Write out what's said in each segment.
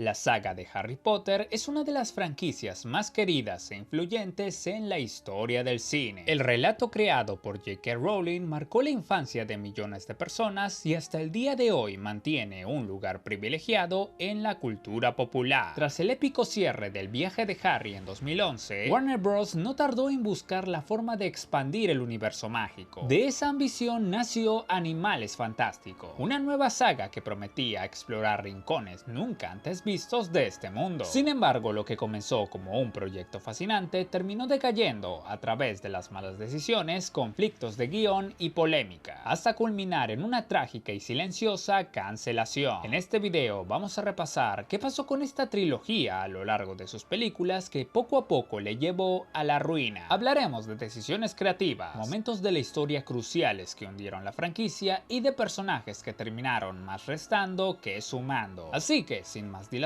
La saga de Harry Potter es una de las franquicias más queridas e influyentes en la historia del cine. El relato creado por J.K. Rowling marcó la infancia de millones de personas y hasta el día de hoy mantiene un lugar privilegiado en la cultura popular. Tras el épico cierre del viaje de Harry en 2011, Warner Bros. No tardó en buscar la forma de expandir el universo mágico. De esa ambición nació Animales Fantásticos, una nueva saga que prometía explorar rincones nunca antes vistos de este mundo. Sin embargo, lo que comenzó como un proyecto fascinante terminó decayendo a través de las malas decisiones, conflictos de guión y polémica, hasta culminar en una trágica y silenciosa cancelación. En este video vamos a repasar qué pasó con esta trilogía a lo largo de sus películas que poco a poco le llevó a la ruina. Hablaremos de decisiones creativas, momentos de la historia cruciales que hundieron la franquicia y de personajes que terminaron más restando que sumando. Así que, sin más dilación,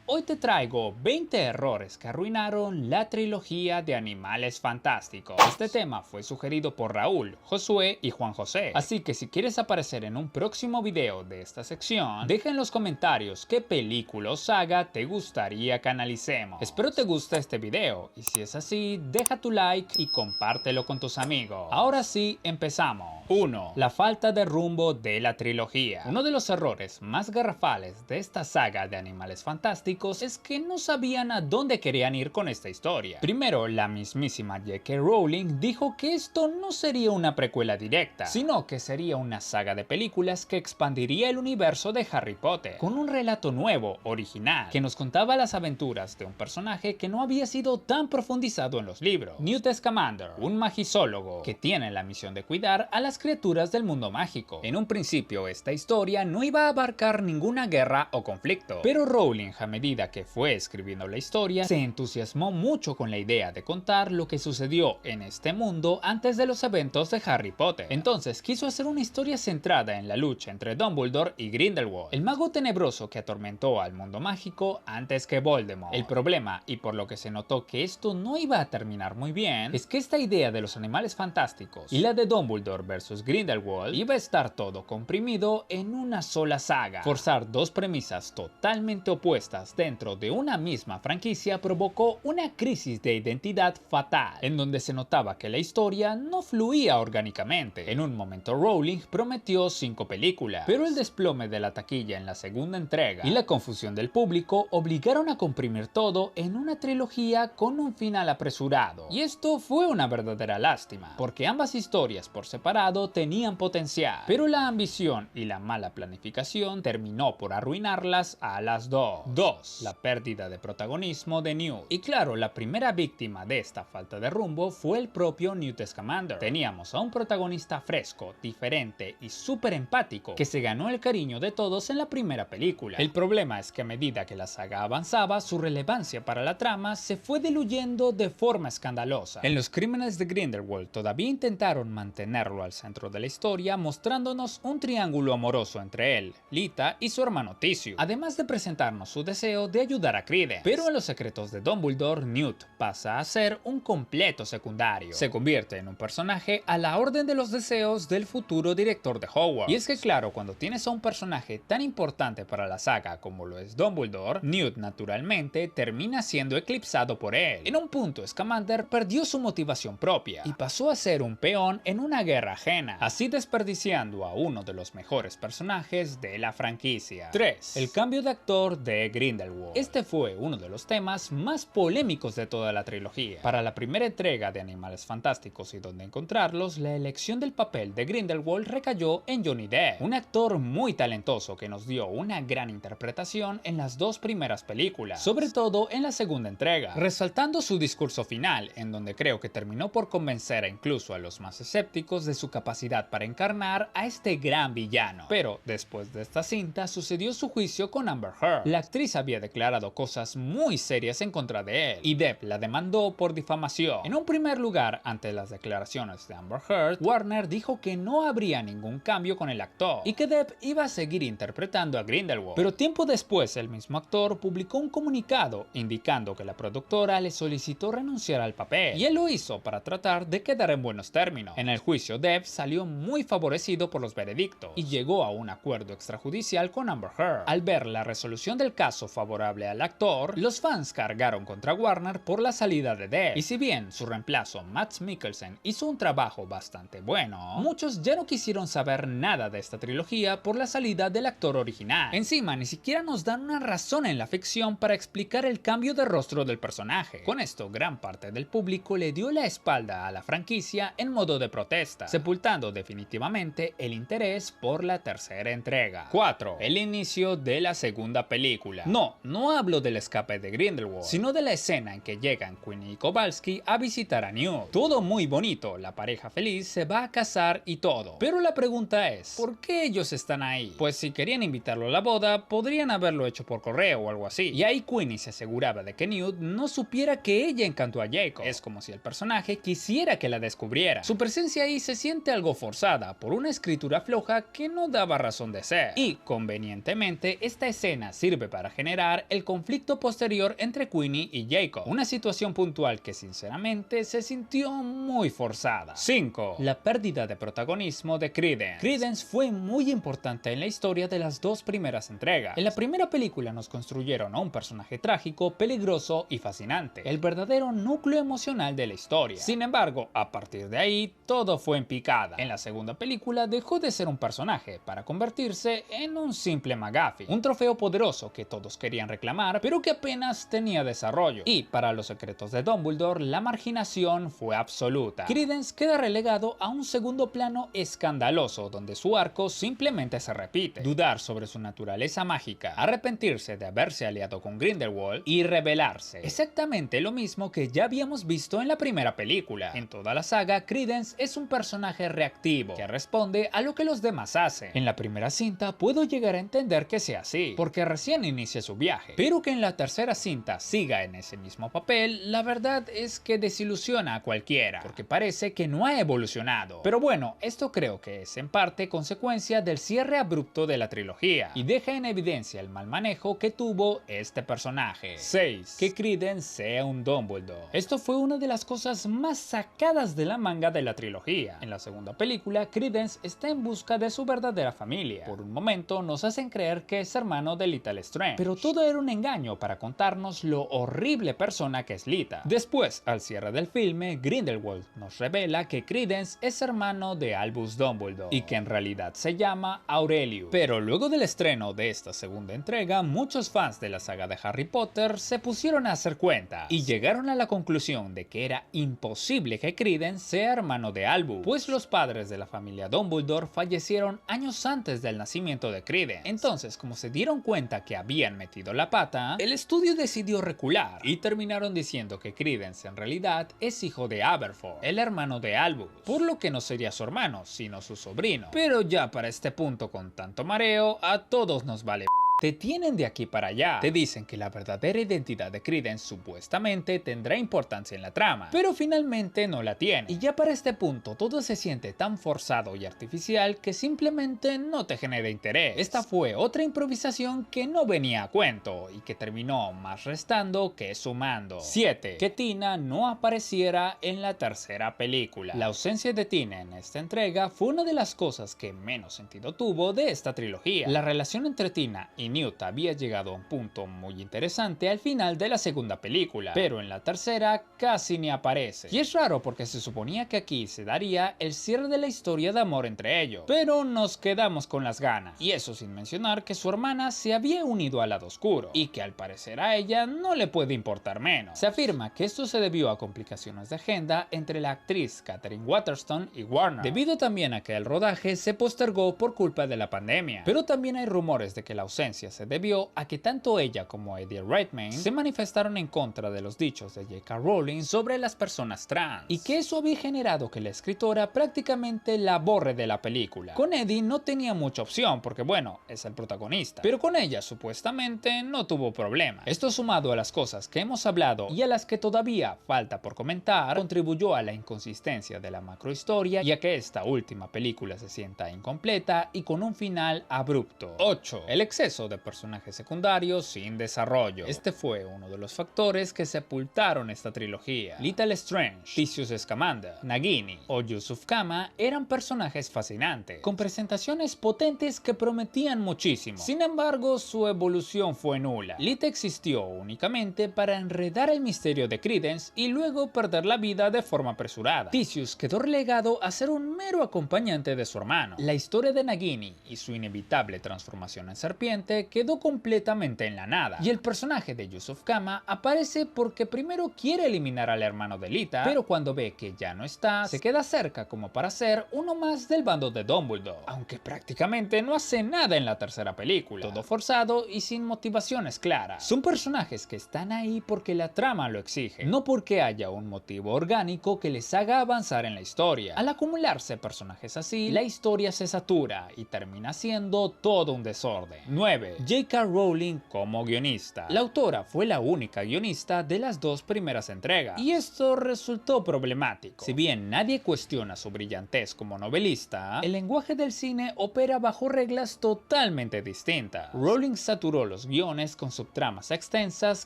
hoy te traigo 20 errores que arruinaron la trilogía de Animales Fantásticos. Este tema fue sugerido por Raúl, Josué y Juan José, así que si quieres aparecer en un próximo video de esta sección, deja en los comentarios qué película o saga te gustaría que analicemos. Espero te guste este video y si es así, deja tu like y compártelo con tus amigos. Ahora sí, empezamos. 1. La falta de rumbo de la trilogía. Uno de los errores más garrafales de esta saga de Animales Fantásticos es que no sabían a dónde querían ir con esta historia. Primero, la mismísima J.K. Rowling dijo que esto no sería una precuela directa, sino que sería una saga de películas que expandiría el universo de Harry Potter, con un relato nuevo, original, que nos contaba las aventuras de un personaje que no había sido tan profundizado en los libros, Newt Scamander, un magizólogo que tiene la misión de cuidar a las criaturas del mundo mágico. En un principio esta historia no iba a abarcar ninguna guerra o conflicto, pero Rowling, a medida que fue escribiendo la historia, se entusiasmó mucho con la idea de contar lo que sucedió en este mundo antes de los eventos de Harry Potter. Entonces quiso hacer una historia centrada en la lucha entre Dumbledore y Grindelwald, el mago tenebroso que atormentó al mundo mágico antes que Voldemort. El problema, y por lo que se notó que esto no iba a terminar muy bien, es que esta idea de los Animales Fantásticos y la de Dumbledore versus Grindelwald iba a estar todo comprimido en una sola saga. Forzar dos premisas totalmente opuestas dentro de una misma franquicia provocó una crisis de identidad fatal, en donde se notaba que la historia no fluía orgánicamente. En un momento Rowling prometió 5 películas, pero el desplome de la taquilla en la segunda entrega y la confusión del público obligaron a comprimir todo en una trilogía con un final apresurado. Y esto fue una verdadera lástima, porque ambas historias por separado tenían potencial, pero la ambición y la mala planificación terminó por arruinarlas a las dos. 2. La pérdida de protagonismo de Newt. Y claro, la primera víctima de esta falta de rumbo fue el propio Newt Scamander. Teníamos a un protagonista fresco, diferente y súper empático, que se ganó el cariño de todos en la primera película. El problema es que a medida que la saga avanzaba, su relevancia para la trama se fue diluyendo de forma escandalosa. En Los Crímenes de Grindelwald todavía intentaron mantenerlo al centro de la historia, mostrándonos un triángulo amoroso entre él, Lita y su hermano Tisiu, además de presentarnos su deseo de ayudar a Credence. Pero en Los Secretos de Dumbledore, Newt pasa a ser un completo secundario. Se convierte en un personaje a la orden de los deseos del futuro director de Hogwarts. Y es que claro, cuando tienes a un personaje tan importante para la saga como lo es Dumbledore, Newt naturalmente termina siendo eclipsado por él. En un punto, Scamander perdió su motivación propia y pasó a ser un peón en una guerra ajena, así desperdiciando a uno de los mejores personajes de la franquicia. 3. El cambio de actor de Grindelwald. Este fue uno de los temas más polémicos de toda la trilogía. Para la primera entrega de Animales Fantásticos y Dónde Encontrarlos, la elección del papel de Grindelwald recayó en Johnny Depp, un actor muy talentoso que nos dio una gran interpretación en las dos primeras películas, sobre todo en la segunda entrega, resaltando su discurso final, en donde creo que terminó por convencer incluso a los más escépticos de su capacidad para encarnar a este gran villano. Pero después de esta cinta sucedió su juicio con Amber Heard. La actriz había declarado cosas muy serias en contra de él y Depp la demandó por difamación. En un primer lugar, ante las declaraciones de Amber Heard, Warner dijo que no habría ningún cambio con el actor y que Depp iba a seguir interpretando a Grindelwald. Pero tiempo después el mismo actor publicó un comunicado indicando que la productora le solicitó renunciar al papel y él lo hizo para tratar de quedar en buenos términos. En el juicio, Depp salió muy favorecido por los veredictos y llegó a un acuerdo extrajudicial con Amber Heard. Al ver la resolución resolución del caso favorable al actor, los fans cargaron contra Warner por la salida de Depp, y si bien su reemplazo Mads Mikkelsen hizo un trabajo bastante bueno, muchos ya no quisieron saber nada de esta trilogía por la salida del actor original. Encima, ni siquiera nos dan una razón en la ficción para explicar el cambio de rostro del personaje. Con esto, gran parte del público le dio la espalda a la franquicia en modo de protesta, sepultando definitivamente el interés por la tercera entrega. 4. El inicio de la segunda película. No hablo del escape de Grindelwald, sino de la escena en que llegan Queenie y Kowalski a visitar a Newt. Todo muy bonito, la pareja feliz se va a casar y todo. Pero la pregunta es, ¿por qué ellos están ahí? Pues si querían invitarlo a la boda, podrían haberlo hecho por correo o algo así. Y ahí Queenie se aseguraba de que Newt no supiera que ella encantó a Jacob. Es como si el personaje quisiera que la descubriera. Su presencia ahí se siente algo forzada por una escritura floja que no daba razón de ser. Y, convenientemente, esta escena sirve para generar el conflicto posterior entre Queenie y Jacob. Una situación puntual que sinceramente se sintió muy forzada. 5. La pérdida de protagonismo de Credence. Credence fue muy importante en la historia de las dos primeras entregas. En la primera película nos construyeron a un personaje trágico, peligroso y fascinante, el verdadero núcleo emocional de la historia. Sin embargo, a partir de ahí, todo fue en picada. En la segunda película dejó de ser un personaje para convertirse en un simple McGuffin, un trofeo poderoso que todos querían reclamar, pero que apenas tenía desarrollo. Y para los secretos de Dumbledore, la marginación fue absoluta. Credence queda relegado a un segundo plano escandaloso, donde su arco simplemente se repite. Dudar sobre su naturaleza mágica, arrepentirse de haberse aliado con Grindelwald y rebelarse. Exactamente lo mismo que ya habíamos visto en la primera película. En toda la saga, Credence es un personaje reactivo, que responde a lo que los demás hacen. En la primera cinta puedo llegar a entender que sea así, porque recién inicia su viaje, pero que en la tercera cinta siga en ese mismo papel, la verdad es que desilusiona a cualquiera, porque parece que no ha evolucionado. Pero bueno, esto creo que es en parte consecuencia del cierre abrupto de la trilogía, y deja en evidencia el mal manejo que tuvo este personaje. 6. Que Credence sea un Dumbledore. Esto fue una de las cosas más sacadas de la manga de la trilogía. En la segunda película, Credence está en busca de su verdadera familia. Por un momento nos hacen creer que es hermano de Lita Lestrange, pero todo era un engaño para contarnos lo horrible persona que es Lita. Después, al cierre del filme, Grindelwald nos revela que Credence es hermano de Albus Dumbledore y que en realidad se llama Aurelius. Pero luego del estreno de esta segunda entrega, muchos fans de la saga de Harry Potter se pusieron a hacer cuentas y llegaron a la conclusión de que era imposible que Credence sea hermano de Albus, pues los padres de la familia Dumbledore fallecieron años antes del nacimiento de Credence. Entonces, como se dieron cuenta que habían metido la pata, el estudio decidió recular y terminaron diciendo que Credence en realidad es hijo de Aberforth, el hermano de Albus, por lo que no sería su hermano, sino su sobrino. Pero ya para este punto, con tanto mareo, a todos nos vale. Te tienen de aquí para allá. Te dicen que la verdadera identidad de Credence supuestamente tendrá importancia en la trama, pero finalmente no la tiene. Y ya para este punto todo se siente tan forzado y artificial que simplemente no te genera interés. Esta fue otra improvisación que no venía a cuento y que terminó más restando que sumando. 7. Que Tina no apareciera en la tercera película. La ausencia de Tina en esta entrega fue una de las cosas que menos sentido tuvo de esta trilogía. La relación entre Tina y Newt había llegado a un punto muy interesante al final de la segunda película, pero en la tercera casi ni aparece. Y es raro porque se suponía que aquí se daría el cierre de la historia de amor entre ellos, pero nos quedamos con las ganas. Y eso sin mencionar que su hermana se había unido al lado oscuro, y que al parecer a ella no le puede importar menos. Se afirma que esto se debió a complicaciones de agenda entre la actriz Katherine Waterston y Warner, debido también a que el rodaje se postergó por culpa de la pandemia. Pero también hay rumores de que la ausencia se debió a que tanto ella como Eddie Redmayne se manifestaron en contra de los dichos de J.K. Rowling sobre las personas trans, y que eso había generado que la escritora prácticamente la borre de la película. Con Eddie no tenía mucha opción porque bueno, es el protagonista, pero con ella supuestamente no tuvo problema. Esto sumado a las cosas que hemos hablado y a las que todavía falta por comentar, contribuyó a la inconsistencia de la macrohistoria y a que esta última película se sienta incompleta y con un final abrupto. 8. El exceso exceso de personajes secundarios sin desarrollo. Este fue uno de los factores que sepultaron esta trilogía. Little Strange, Theseus Scamander, Nagini o Yusuf Kama eran personajes fascinantes, con presentaciones potentes que prometían muchísimo. Sin embargo, su evolución fue nula. Lita existió únicamente para enredar el misterio de Credence y luego perder la vida de forma apresurada. Theseus quedó relegado a ser un mero acompañante de su hermano. La historia de Nagini y su inevitable transformación en serpiente quedó completamente en la nada. Y el personaje de Yusuf Kama aparece porque primero quiere eliminar al hermano de Lita, pero cuando ve que ya no está, se queda cerca como para ser uno más del bando de Dumbledore, aunque prácticamente no hace nada en la tercera película, todo forzado y sin motivaciones claras. Son personajes que están ahí porque la trama lo exige, no porque haya un motivo orgánico que les haga avanzar en la historia. Al acumularse personajes así, la historia se satura y termina siendo todo un desorden. 9. J.K. Rowling como guionista. La autora fue la única guionista de las dos primeras entregas, y esto resultó problemático. Si bien nadie cuestiona su brillantez como novelista, el lenguaje del cine opera bajo reglas totalmente distintas. Rowling saturó los guiones con subtramas extensas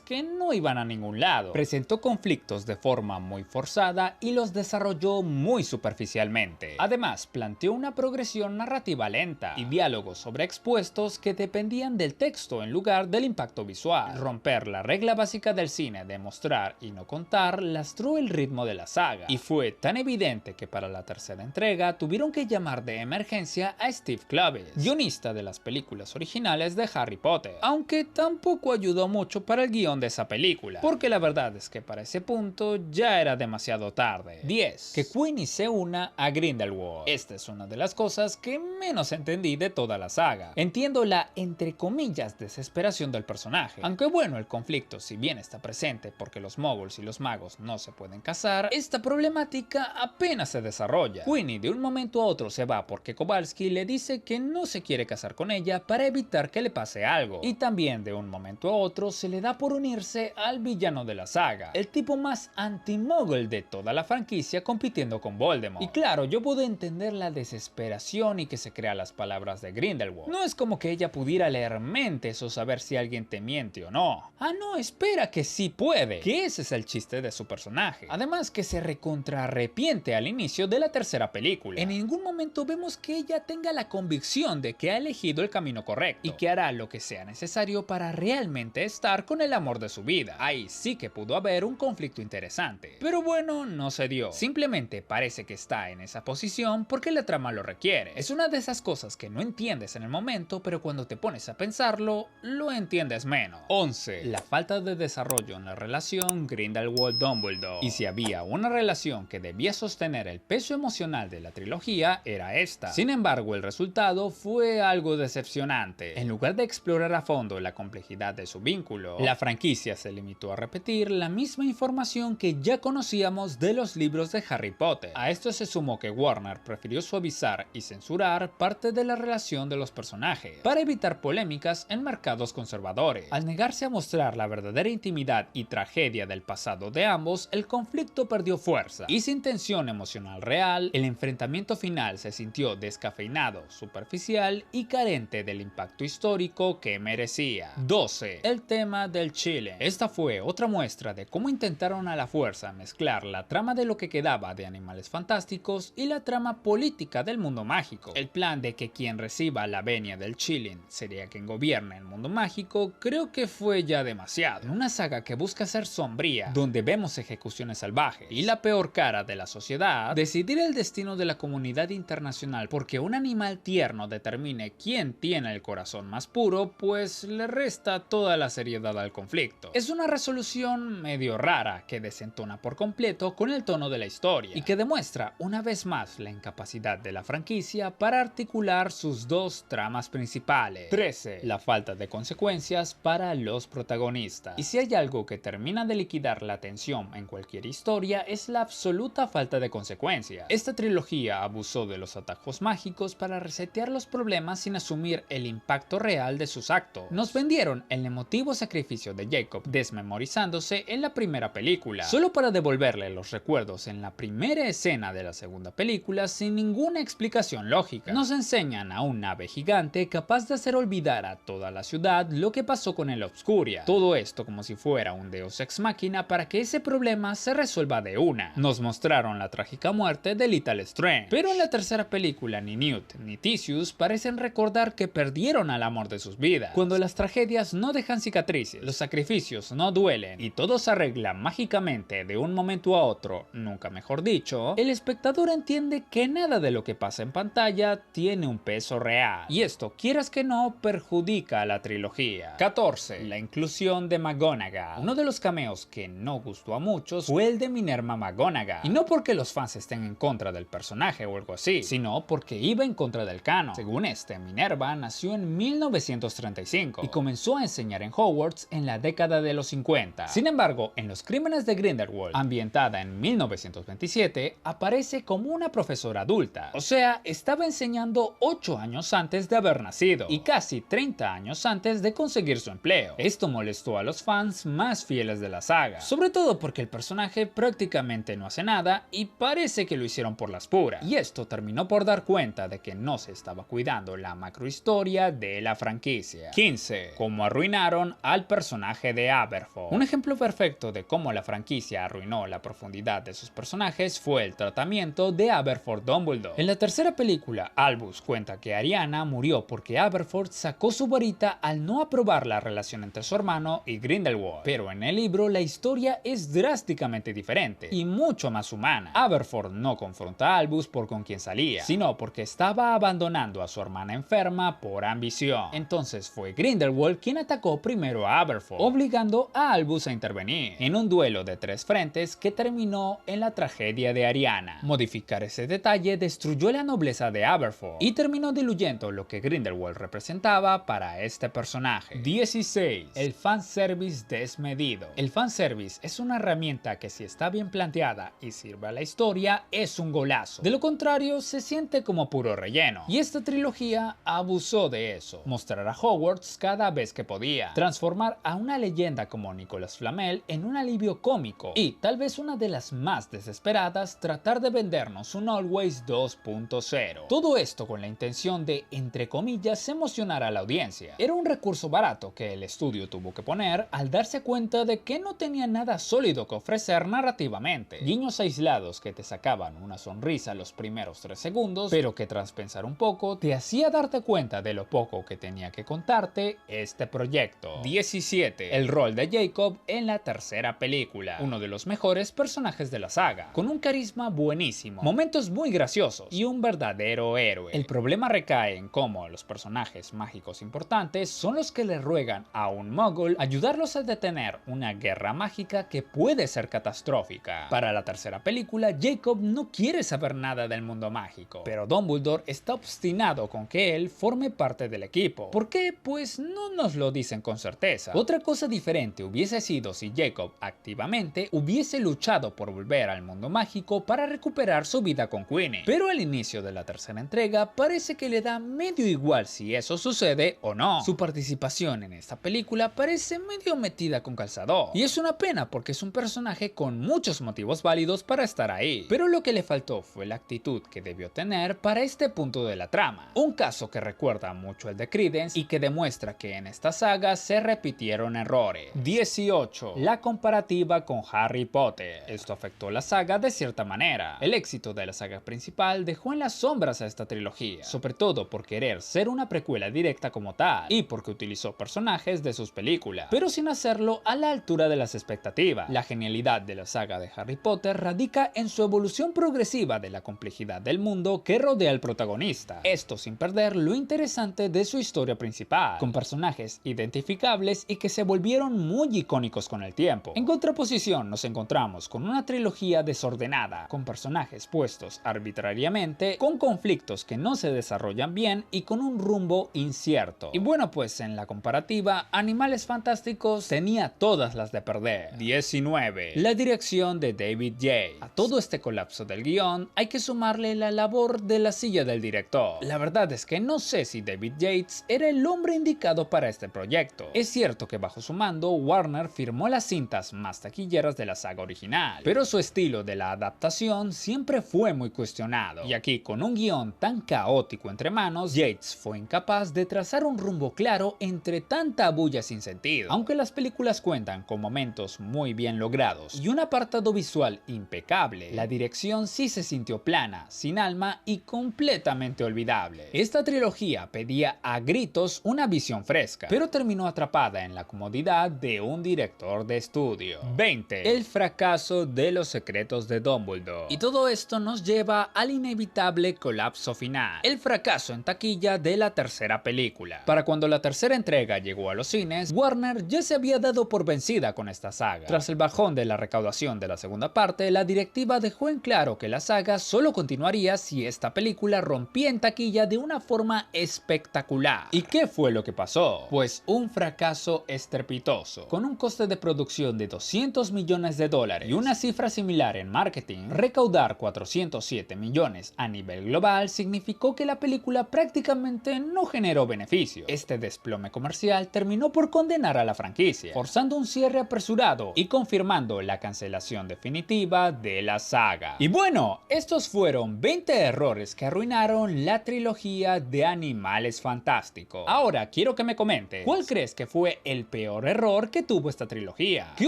que no iban a ningún lado, presentó conflictos de forma muy forzada y los desarrolló muy superficialmente. Además, planteó una progresión narrativa lenta y diálogos sobreexpuestos que dependían del texto en lugar del impacto visual. Romper la regla básica del cine de mostrar y no contar lastró el ritmo de la saga, y fue tan evidente que para la tercera entrega tuvieron que llamar de emergencia a Steve Kloves, guionista de las películas originales de Harry Potter, aunque tampoco ayudó mucho para el guión de esa película, porque la verdad es que para ese punto ya era demasiado tarde. 10. Que Queenie se una a Grindelwald. Esta es una de las cosas que menos entendí de toda la saga. Entiendo la, entre comillas, desesperación del personaje, aunque bueno, el conflicto si bien está presente porque los moguls y los magos no se pueden casar, esta problemática apenas se desarrolla. Queenie de un momento a otro se va porque Kowalski le dice que no se quiere casar con ella para evitar que le pase algo, y también de un momento a otro se le da por unirse al villano de la saga, el tipo más anti-mogul de toda la franquicia, compitiendo con Voldemort. Y claro, yo puedo entender la desesperación y que se crea las palabras de Grindelwald. No es como que ella pudiera leer mentes o saber si alguien te miente o no. Ah, no, espera, que sí puede, que ese es el chiste de su personaje. Además que se recontrarrepiente al inicio de la tercera película. En ningún momento vemos que ella tenga la convicción de que ha elegido el camino correcto y que hará lo que sea necesario para realmente estar con el amor de su vida. Ahí sí que pudo haber un conflicto interesante, pero bueno, no se dio. Simplemente parece que está en esa posición porque la trama lo requiere. Es una de esas cosas que no entiendes en el momento, pero cuando te pones a pensarlo, lo entiendes menos. 11. La falta de desarrollo en la relación Grindelwald-Dumbledore. Y si había una relación que debía sostener el peso emocional de la trilogía, era esta. Sin embargo, el resultado fue algo decepcionante. En lugar de explorar a fondo la complejidad de su vínculo, la franquicia se limitó a repetir la misma información que ya conocíamos de los libros de Harry Potter. A esto se sumó que Warner prefirió suavizar y censurar parte de la relación de los personajes para evitar polémicas en mercados conservadores. Al negarse a mostrar la verdadera intimidad y tragedia del pasado de ambos, el conflicto perdió fuerza, y sin tensión emocional real, el enfrentamiento final se sintió descafeinado, superficial y carente del impacto histórico que merecía. 12. El tema del Chile. Esta fue otra muestra de cómo intentaron a la fuerza mezclar la trama de lo que quedaba de Animales Fantásticos y la trama política del mundo mágico. El plan de que quien reciba la venia del Chilling sería quien gobierne el mundo mágico creo que fue ya demasiado. En una saga que busca ser sombría, donde vemos ejecuciones salvajes y la peor cara de la sociedad, decidir el destino de la comunidad internacional porque un animal tierno determine quién tiene el corazón más puro, pues le resta toda la seriedad al conflicto. Es una resolución medio rara que desentona por completo con el tono de la historia y que demuestra una vez más la incapacidad de la franquicia para articular sus dos tramas principales. 13. La falta de consecuencias para los protagonistas. Y si hay algo que termina de liquidar la tensión en cualquier historia, es la absoluta falta de consecuencias. Esta trilogía abusó de los atajos mágicos para resetear los problemas sin asumir el impacto real de sus actos. Nos vendieron el emotivo sacrificio de Jacob desmemorizándose en la primera película, solo para devolverle los recuerdos en la primera escena de la segunda película sin ninguna explicación lógica. Nos enseñan a un ave gigante capaz de hacer olvidar olvidar a toda la ciudad lo que pasó con el Obscuria. Todo esto como si fuera un Deus Ex Machina para que ese problema se resuelva de una. Nos mostraron la trágica muerte de Lethal Strange, pero en la tercera película ni Newt ni Theseus parecen recordar que perdieron al amor de sus vidas. Cuando las tragedias no dejan cicatrices, los sacrificios no duelen y todo se arregla mágicamente de un momento a otro, nunca mejor dicho, el espectador entiende que nada de lo que pasa en pantalla tiene un peso real. Y esto, quieras que no, perjudica a la trilogía. 14. La inclusión de McGonagall. Uno de los cameos que no gustó a muchos fue el de Minerva McGonagall. Y no porque los fans estén en contra del personaje o algo así, sino porque iba en contra del canon. Según Minerva nació en 1935 y comenzó a enseñar en Hogwarts en la década de los 50. Sin embargo, en Los Crímenes de Grindelwald, ambientada en 1927, aparece como una profesora adulta. O sea, estaba enseñando 8 años antes de haber nacido y casi 30 años antes de conseguir su empleo. Esto molestó a los fans más fieles de la saga, sobre todo porque el personaje prácticamente no hace nada y parece que lo hicieron por las puras. Y esto terminó por dar cuenta de que no se estaba cuidando la macrohistoria de la franquicia. 15. Cómo arruinaron al personaje de Aberforth. Un ejemplo perfecto de cómo la franquicia arruinó la profundidad de sus personajes fue el tratamiento de Aberforth Dumbledore. En la tercera película, Albus cuenta que Ariana murió porque Aberforth sacó su varita al no aprobar la relación entre su hermano y Grindelwald. Pero en el libro la historia es drásticamente diferente y mucho más humana. Aberforth no confronta a Albus por con quien salía, sino porque estaba abandonando a su hermana enferma por ambición. Entonces fue Grindelwald quien atacó primero a Aberforth, obligando a Albus a intervenir en un duelo de 3 frentes que terminó en la tragedia de Ariana. Modificar ese detalle destruyó la nobleza de Aberforth y terminó diluyendo lo que Grindelwald representaba para este personaje. 16. El fanservice desmedido. El fanservice es una herramienta que, si está bien planteada y sirve a la historia, es un golazo. De lo contrario, se siente como puro relleno. Y esta trilogía abusó de eso. Mostrar a Hogwarts cada vez que podía. Transformar a una leyenda como Nicolas Flamel en un alivio cómico. Y, tal vez una de las más desesperadas, tratar de vendernos un Always 2.0. Todo esto con la intención de, entre comillas, emocionar a la audiencia. Era un recurso barato que el estudio tuvo que poner al darse cuenta de que no tenía nada sólido que ofrecer narrativamente. Guiños aislados que te sacaban una sonrisa los primeros 3 segundos, pero que tras pensar un poco te hacía darte cuenta de lo poco que tenía que contarte este proyecto. 17. El rol de Jacob en la tercera película. Uno de los mejores personajes de la saga, con un carisma buenísimo, momentos muy graciosos y un verdadero héroe. El problema recae en cómo los personajes mágicos importantes son los que le ruegan a un muggle ayudarlos a detener una guerra mágica que puede ser catastrófica. Para la tercera película, Jacob no quiere saber nada del mundo mágico, pero Dumbledore está obstinado con que él forme parte del equipo. ¿Por qué? Pues no nos lo dicen con certeza. Otra cosa diferente hubiese sido si Jacob activamente hubiese luchado por volver al mundo mágico para recuperar su vida con Queenie. Pero al inicio de la tercera entrega parece que le da medio igual si eso sucede o no. Su participación en esta película parece medio metida con calzador. Y es una pena porque es un personaje con muchos motivos válidos para estar ahí. Pero lo que le faltó fue la actitud que debió tener para este punto de la trama. Un caso que recuerda mucho el de Credence y que demuestra que en esta saga se repitieron errores. 18. La comparativa con Harry Potter. Esto afectó la saga de cierta manera. El éxito de la saga principal dejó en las sombras a esta trilogía, sobre todo por querer ser una precuela directa como tal, y porque utilizó personajes de sus películas, pero sin hacerlo a la altura de las expectativas. La genialidad de la saga de Harry Potter radica en su evolución progresiva de la complejidad del mundo que rodea al protagonista, esto sin perder lo interesante de su historia principal, con personajes identificables y que se volvieron muy icónicos con el tiempo. En contraposición nos encontramos con una trilogía desordenada, con personajes puestos arbitrariamente, con conflictos que no se desarrollan bien y con un rumbo incierto. Y bueno, pues en la comparativa, Animales Fantásticos tenía todas las de perder. 19. La dirección de David Yates. A todo este colapso del guión hay que sumarle la labor de la silla del director. La verdad es que no sé si David Yates era el hombre indicado para este proyecto. Es cierto que bajo su mando Warner firmó las cintas más taquilleras de la saga original, pero su estilo de la adaptación siempre fue muy cuestionado. Y aquí, con un guión tan caótico entre manos, Yates fue incapaz de trazar un rumbo claro entre tanta bulla sin sentido. Aunque las películas cuentan con momentos muy bien logrados y un apartado visual impecable, la dirección sí se sintió plana, sin alma y completamente olvidable. Esta trilogía pedía a gritos una visión fresca, pero terminó atrapada en la comodidad de un director de estudio. 20. El fracaso de Los secretos de Dumbledore. Y todo esto nos lleva al inevitable colapso final, el fracaso en taquilla de la tercera película. Para cuando la tercera entrega llegó a los cines, Warner ya se había dado por vencida con esta saga. Tras el bajón de la recaudación de la segunda parte, la directiva dejó en claro que la saga solo continuaría si esta película rompía en taquilla de una forma espectacular. ¿Y qué fue lo que pasó? Pues un fracaso estrepitoso. Con un coste de producción de $200 millones y una cifra similar en marketing, recaudar 407 millones a nivel global significó que la película prácticamente no generó beneficio. Este desplome comercial terminó por condenar a la franquicia, forzando un cierre apresurado y confirmando la cancelación definitiva de la saga. Y bueno, estos fueron 20 errores que arruinaron la trilogía de Animales Fantásticos. Ahora quiero que me comentes, ¿cuál crees que fue el peor error que tuvo esta trilogía? ¿Qué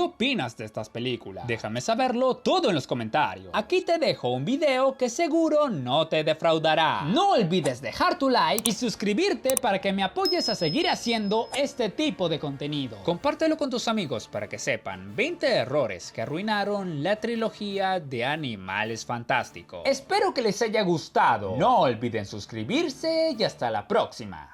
opinas de estas películas? Déjame saberlo todo en los comentarios. Aquí te dejo un video que seguro no te defraudará. No olvides dejar tu like y suscribirte para que me apoyes a seguir haciendo este tipo de contenido. Compártelo con tus amigos para que sepan 20 errores que arruinaron la trilogía de Animales Fantásticos. Espero que les haya gustado. No olviden suscribirse y hasta la próxima.